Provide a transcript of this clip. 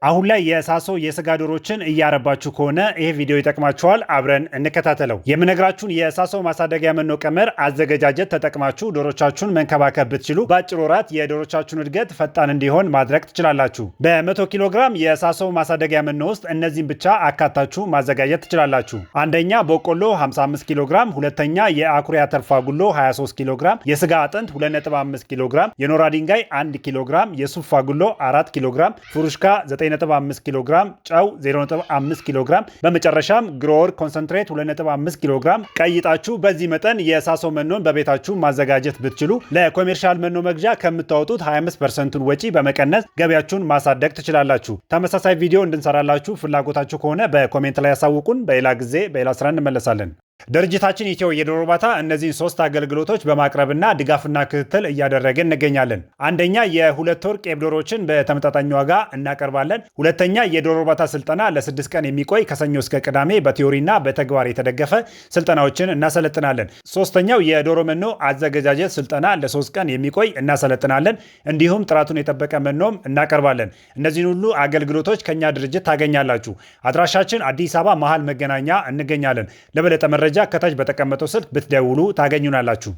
አሁን ላይ የሳሶ የስጋ ዶሮችን እያረባችሁ ከሆነ ይሄ ቪዲዮ ይጠቅማችኋል። አብረን እንከታተለው። የምነግራችሁን የሳሶ ማሳደጊያ መኖ ቀመር አዘገጃጀት ተጠቅማችሁ ዶሮቻችሁን መንከባከብ ብትችሉ በአጭር ወራት የዶሮቻችሁን እድገት ፈጣን እንዲሆን ማድረግ ትችላላችሁ። በ100 ኪሎ ግራም የሳሶ ማሳደጊያ መኖ ውስጥ እነዚህን ብቻ አካታችሁ ማዘጋጀት ትችላላችሁ። አንደኛ በቆሎ 55 ኪሎ ግራም፣ ሁለተኛ የአኩሪ አተር ፋጉሎ 23 ኪሎ ግራም፣ የስጋ አጥንት 2.5 ኪሎ ግራም፣ የኖራ ድንጋይ 1 ኪሎ ግራም፣ የሱፍ ፋጉሎ 4 ኪሎ ግራም፣ ፉሩሽካ 9.5 ኪሎ ግራም፣ ጨው 0.5 ኪሎ ግራም፣ በመጨረሻም ግሮወር ኮንሰንትሬት 2.5 ኪሎ ግራም ቀይጣችሁ በዚህ መጠን የሳሶ መኖን በቤታችሁ ማዘጋጀት ብትችሉ ለኮሜርሻል መኖ መግዣ ከምታወጡት 25%ን ወጪ በመቀነስ ገቢያችሁን ማሳደግ ትችላላችሁ። ተመሳሳይ ቪዲዮ እንድንሰራላችሁ ፍላጎታችሁ ከሆነ በኮሜንት ላይ ያሳውቁን። በሌላ ጊዜ በሌላ ስራ እንመለሳለን። ድርጅታችን ኢትዮ የዶሮ እርባታ እነዚህን 3 አገልግሎቶች በማቅረብና ድጋፍና ክትትል እያደረገ እንገኛለን። አንደኛ የ2 ወር ቄብ ዶሮችን በተመጣጣኝ ዋጋ እናቀርባለን። ሁለተኛ የዶሮ እርባታ ስልጠና ለ6 ቀን የሚቆይ ከሰኞ እስከ ቅዳሜ በቲዮሪና በተግባር የተደገፈ ስልጠናዎችን እናሰለጥናለን። ሶስተኛው የዶሮ መኖ አዘገጃጀት ስልጠና ለ3 ቀን የሚቆይ እናሰለጥናለን። እንዲሁም ጥራቱን የጠበቀ መኖም እናቀርባለን። እነዚህን ሁሉ አገልግሎቶች ከኛ ድርጅት ታገኛላችሁ። አድራሻችን አዲስ አበባ መሃል መገናኛ እንገኛለን። ለበለጠ መረጃ ከታች በተቀመጠው ስልክ ብትደውሉ ታገኙናላችሁ።